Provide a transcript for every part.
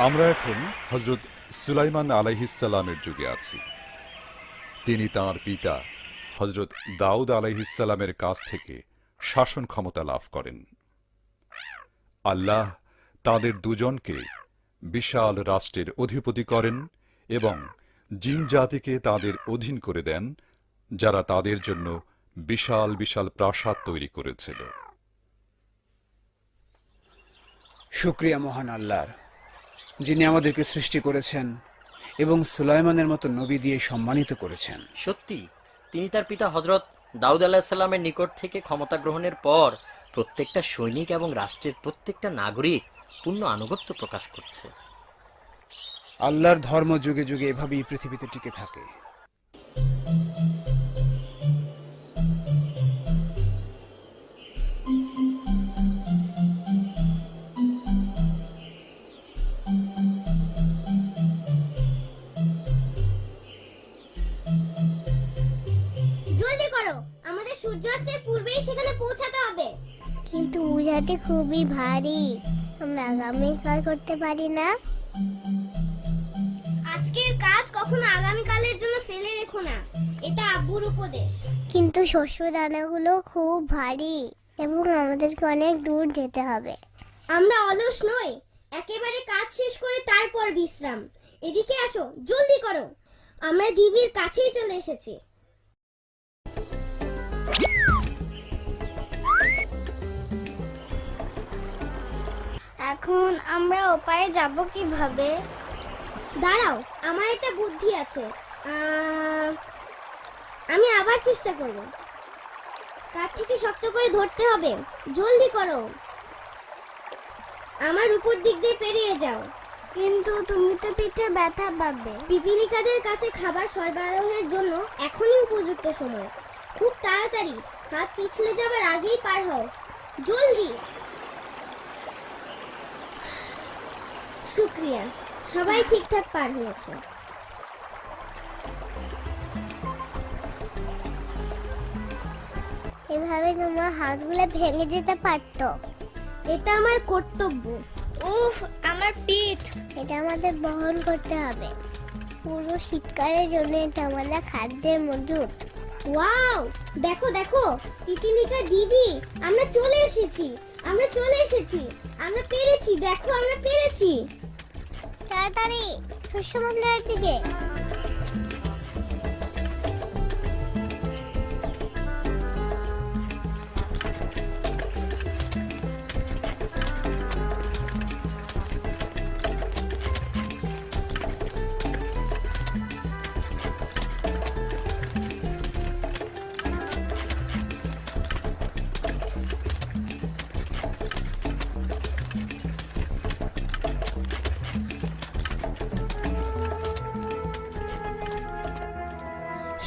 আমরা এখন হযরত সুলাইমান আলাইহিসসালামের যুগে আছি। তিনি তাঁর পিতা হযরত দাউদ আলাইহিসসালামের কাছ থেকে শাসন ক্ষমতা লাভ করেন। আল্লাহ তাদের দুজনকে বিশাল রাষ্ট্রের অধিপতি করেন এবং জিন জাতিকে তাদের অধীন করে দেন, যারা তাদের জন্য বিশাল বিশাল প্রাসাদ তৈরি করেছিল। শুকরিয়া মহান আল্লাহর, যিনি আমাদেরকে সৃষ্টি করেছেন এবং সুলাইমানের মতো নবী দিয়ে সম্মানিত করেছেন। সত্যি তিনি তার পিতা হযরত দাউদ আলাইহিসসালামের নিকট থেকে ক্ষমতা গ্রহণের পর প্রত্যেকটা সৈনিক এবং রাষ্ট্রের প্রত্যেকটা নাগরিক পূর্ণ আনুগত্য প্রকাশ করছে। আল্লাহর ধর্ম যুগে যুগে এভাবেই পৃথিবীতে টিকে থাকে। জলদি করো, আমাদের সূর্যাস্তের পূর্বেই সেখানে পৌঁছাতে হবে। কিন্তু বোঝাটি খুবই ভারী, আমরা আগামীকাল করতে পারি না? আজকের কাজ কখনো আগামীকালের জন্য ফেলে রেখো না, এটা আব্বুর উপদেশ। কিন্তু শস্য দানাগুলো খুব ভারী এবং আমাদেরকে অনেক দূর যেতে হবে। আমরা অলস নই, একেবারে কাজ শেষ করে তারপর বিশ্রাম। এদিকে আসো, জলদি করো, আমরা ঢিবির কাছেই চলে এসেছি। এখন আমরা ওপারে যাব কিভাবে? দাঁড়াও, আমার একটা বুদ্ধি আছে। আমি আবার চেষ্টা করব। তার থেকে শক্ত করে ধরতে হবে, জলদি করো, আমার উপর দিক দিয়ে পেরিয়ে যাও। কিন্তু তুমি তো পিঠে ব্যথা পাবে। পিপিলিকাদের কাছে খাবার সরবরাহের জন্য এখনই উপযুক্ত সময়। খুব তাড়াতাড়ি, হাত পিছলে যাবার আগেই পার হও, জলদি। শুকরিয়া, সবাই ঠিকঠাক পার হয়েছে। এভাবে তোমার হাতগুলো ভেঙে যেতে পারতো। এটা আমার কর্তব্য। উফ, আমার পিঠ। এটা আমাদের বহন করতে হবে। পুরো শীতকালের জন্য এটা আমাদের খাদ্যের মজুদ। ওয়াও, দেখো দেখো, পিপিলিকা ডিবি, আমরা চলে এসেছি, আমরা চলে এসেছি, আমরা পেরেছি, দেখো আমরা পেরেছি। তাড়াতাড়ি শস্য ভান্ডারের দিকে।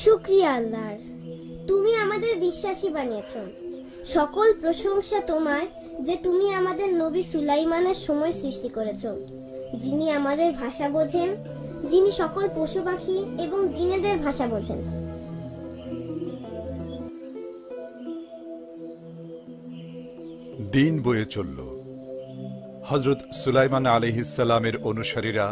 শুকরিয়া আল্লাহর, তুমি আমাদের বিশ্বাসী বানিয়েছ। সকল প্রশংসা তোমার, যে তুমি আমাদের নবী সুলাইমানের সময় সৃষ্টি করেছ, যিনি আমাদের ভাষা বোঝেন, যিনি সকল পশু পাখি এবং জিনেদের ভাষা বোঝেন। দিন বয়ে চলল। হযরত সুলাইমান আলাইহিসসালামের অনুসারীরা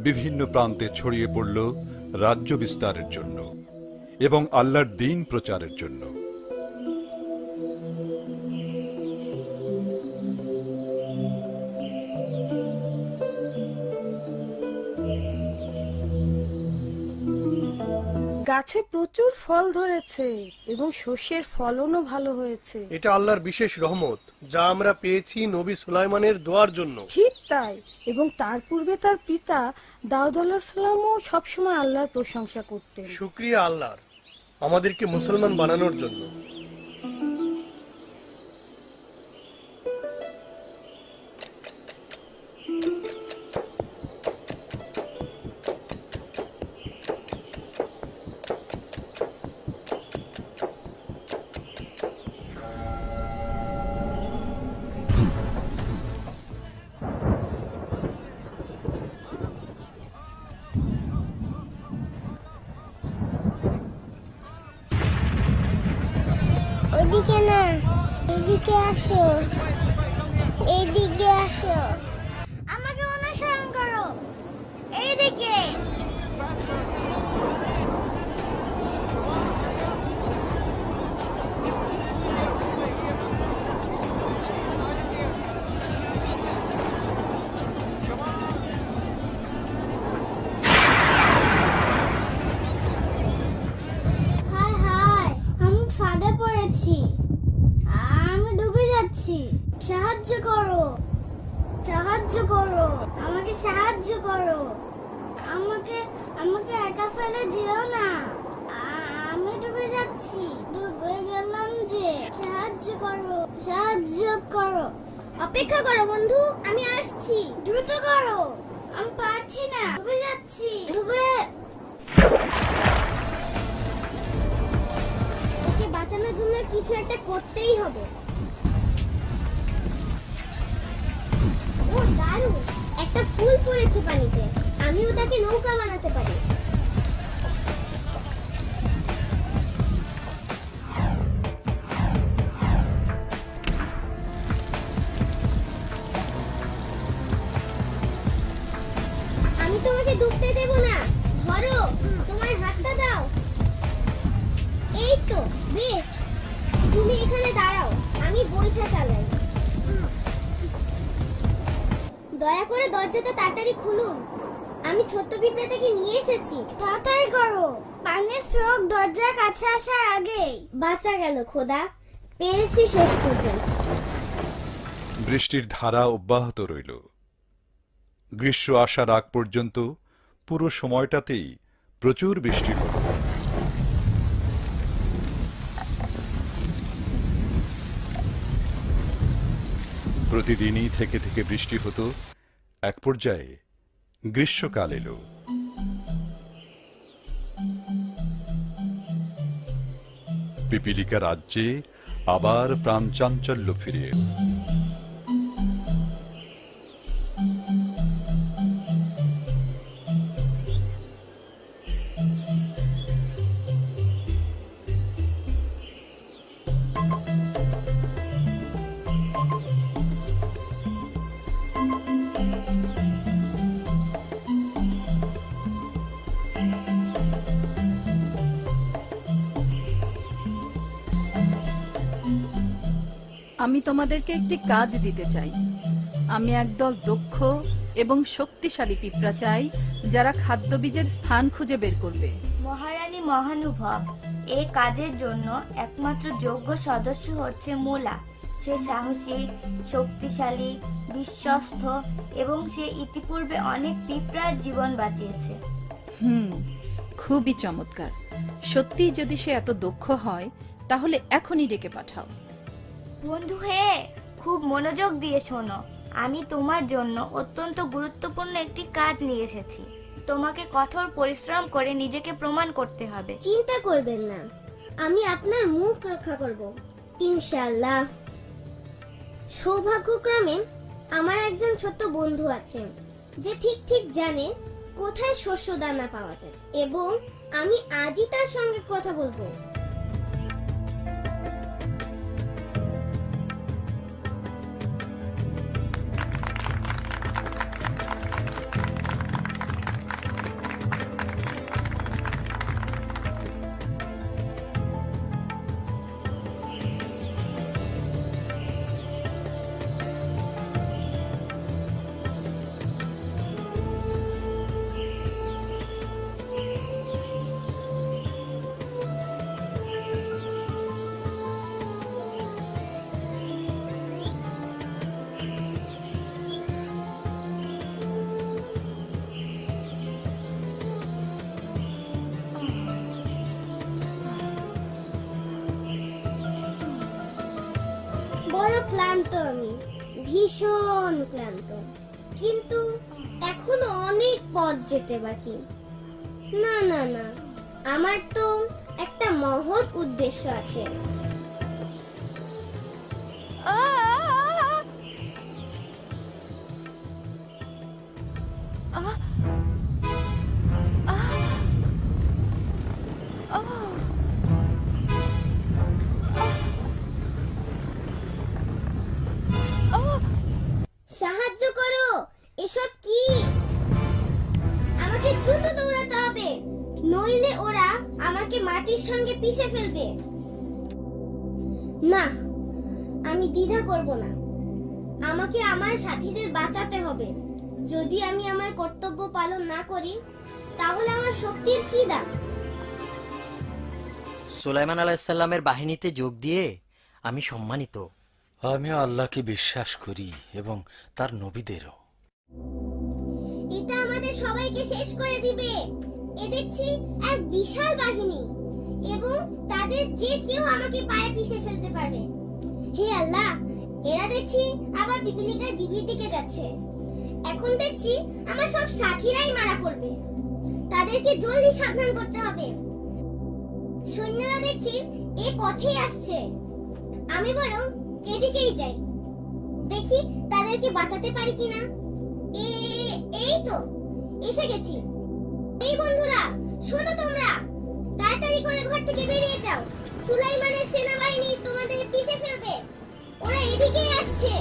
বিভিন্ন প্রান্তে ছড়িয়ে পড়ল রাজ্য বিস্তারের জন্য এবং আল্লাহর দ্বীন প্রচারের জন্য। গাছে প্রচুর ফল ধরেছে এবং শস্যের ফলনও ভালো হয়েছে। এটা আল্লাহর বিশেষ রহমত, যা আমরা পেয়েছি নবী সুলাইমানের দোয়ার জন্য। ঠিক তাই, এবং তার পূর্বে তার পিতা দাউদ আলাইহিস সালামও সবসময় আল্লাহর প্রশংসা করতেন। শুকরিয়া আল্লাহর, আমাদেরকে মুসলমান বানানোর জন্য। ওইদিকে না, এদিকে আসো, এইদিকে আসো, আমাকে অনুসরণ করো। সাহায্য করো, সাহায্য করো, আমাকে সাহায্য করো, আমাকে আমাকে একা ফেলে যেও না, আমি ডুবে যাচ্ছি, ডুবে গেলাম যে, সাহায্য করো, সাহায্য করো। অপেক্ষা করো বন্ধু, আমি আসছি, দ্রুত করো, আমি পারছি না, ডুবে যাচ্ছি, ডুবে। ওকে বাঁচানোর জন্য কিছু একটা করতেই হবে। ও দারুণ, একটা ফুল পড়েছে পানিতে, আমি ওটাকে নৌকা বানাতে পারি। আমি তোমাকে ডুবতে দেব না, ধরো, তোমার হাতটা দাও। এই তো, বেশ, তুমি এখানে দাঁড়াও, আমি বইটা চালাই। দয়া করে দরজাটা তাড়াতাড়ি খুলুন, আমি ছোট্ট পিঁপড়াটাকে নিয়ে এসেছি। তাড়াতাড়ি করো, পানির স্রোত দরজার কাছে আসার আগেই। বাঁচা গেল খোদা, পেরেছি শেষ পর্যন্ত। বৃষ্টির ধারা অব্যাহত রইল। গ্রীষ্ম আসার আগ পর্যন্ত পুরো সময়টাতেই প্রচুর বৃষ্টি হল। প্রতিদিনই থেকে থেকে বৃষ্টি হতো। এক পর্যায়ে গ্রীষ্মকাল এলো। পিপিলিকা রাজ্যে আবার প্রাণচাঞ্চল্য ফিরে এলো। আমি তোমাদেরকে একটি কাজ দিতে চাই। আমি একদল দক্ষ এবং শক্তিশালী পিঁপড়া চাই, যারা খাদ্যবীজের স্থান খুঁজে বের করবে। মহারানী মহানুভব, এই কাজের জন্য একমাত্র যোগ্য সদস্য হচ্ছে মুলা। সে সাহসী, শক্তিশালী, বিশ্বস্ত এবং সে ইতিপূর্বে অনেক পিঁপড়ার জীবন বাঁচিয়েছে। খুবই চমৎকার। সত্যি যদি সে এত দক্ষ হয়, তাহলে এখনই ডেকে পাঠাও। বন্ধু হে, খুব মনোযোগ দিয়ে শোনো। আমি তোমার জন্য অত্যন্ত গুরুত্বপূর্ণ একটি কাজ নিয়ে এসেছি। তোমাকে কঠোর পরিশ্রম করে নিজেকে প্রমাণ করতে হবে। চিন্তা করবেন না, আমি আপনার মুখ রক্ষা করব, ইনশাআল্লাহ। সৌভাগ্যক্রমে আমার একজন ছোট্ট বন্ধু আছে, যে ঠিক ঠিক জানে কোথায় শস্য দানা পাওয়া যায়, এবং আমি আজই তার সঙ্গে কথা বলবো। বড় ক্লান্ত আমি, ভীষণ ক্লান্ত, কিন্তু এখনো অনেক পথ যেতে বাকি। না না না, আমার তো একটা মহৎ উদ্দেশ্য আছে। সাহায্য করো, এসব কি? আমাকে দ্রুত দৌড়াতে হবে, নইলে ওরা আমাকে মাটির সঙ্গে পিষে ফেলবে। না, আমি দ্বিধা করব না, আমাকে আমার সাথীদের বাঁচাতে হবে। যদি আমি আমার কর্তব্য পালন না করি, তাহলে আমার শক্তির কি দাম? সুলাইমান আলাইহিস সালামের বাহিনীতে যোগ দিয়ে আমি সম্মানিত। আমিও আল্লাহকে বিশ্বাস করি এবং তার নবীদেরও। এটা আমাদের সবাইকে শেষ করে দিবে। এ দেখছি এক বিশাল বাহিনী, এবং তাদের যে কেউ আমাকে পায়ে পিষে ফেলতে পারে। হে আল্লাহ, এরা দেখছি আবার পিপিলিকার ডিবির দিকে যাচ্ছে। এখন দেখছি আমার সব সাথীরাই মারা পড়বে। তাদেরকে জলদি সাবধান করতে হবে। সৈন্যরা দেখছি এই পথেই আসছে। আমি বরং এদিকেই যাই, দেখি তাদেরকে বাঁচাতে পারি কিনা। এই তো এসে গেছি। এই বন্ধুরা, শোনো, তোমরা তাড়াতাড়ি করে ঘর থেকে বেরিয়ে যাও। সুলাইমানের সেনাবাহিনী তোমাদের পিষে ফেলবে। ওরা এদিকেই আসছে।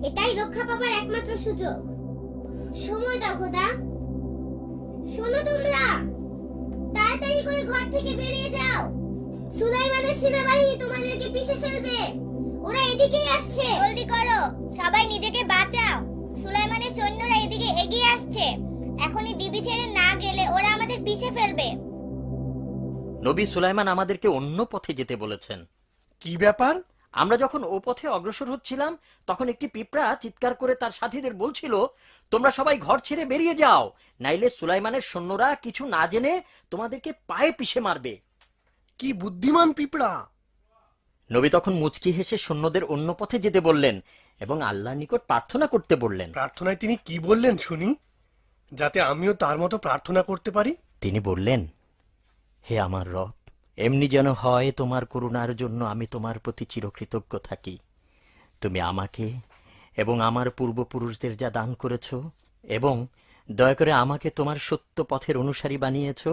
এটাই রক্ষা পাবার একমাত্র সুযোগ। সময় দাও খোদা। শোনো তোমরা, তাড়াতাড়ি করে ঘর থেকে বেরিয়ে যাও। সুলাইমানের সেনাবাহিনী তোমাদেরকে পিষে ফেলবে। ওরা এদিকেই আসছে। জলদি করো, সবাই নিজেকে বাঁচাও। সুলাইমানের সৈন্যরা এদিকে এগিয়ে আসছে। এখনই ডিবি ছেড়ে না গেলে ওরা আমাদের পিষে ফেলবে। নবী সুলাইমান আমাদেরকে অন্য পথে যেতে বলেছেন। কি ব্যাপার? আমরা যখন ও পথে অগ্রসর হচ্ছিলাম, তখন একটি পিঁপড়া চিৎকার করে তার সাথীদের বলছিল, তোমরা সবাই ঘর ছেড়ে বেরিয়ে যাও, নাইলে সুলাইমানের সৈন্যরা কিছু না জেনে তোমাদেরকে পায়ে পিষে মারবে। কি বুদ্ধিমান পিঁপড়া! নবী তখন মুচকি হেসে সৈন্যদের অন্য পথে যেতে বললেন এবং আল্লাহর নিকট প্রার্থনা করতে বললেন। প্রার্থনায় তিনি কি বললেন শুনি, যাতে আমিও তার মতো প্রার্থনা করতে পারি। তিনি বললেন, হে আমার রব, এমনি যেন হয় তোমার করুণার জন্য আমি তোমার প্রতি চিরকৃতজ্ঞ থাকি। তুমি আমাকে এবং আমার পূর্বপুরুষদের যা দান করেছ, এবং দয়া করে আমাকে তোমার সত্য পথের অনুসারী বানিয়েছ,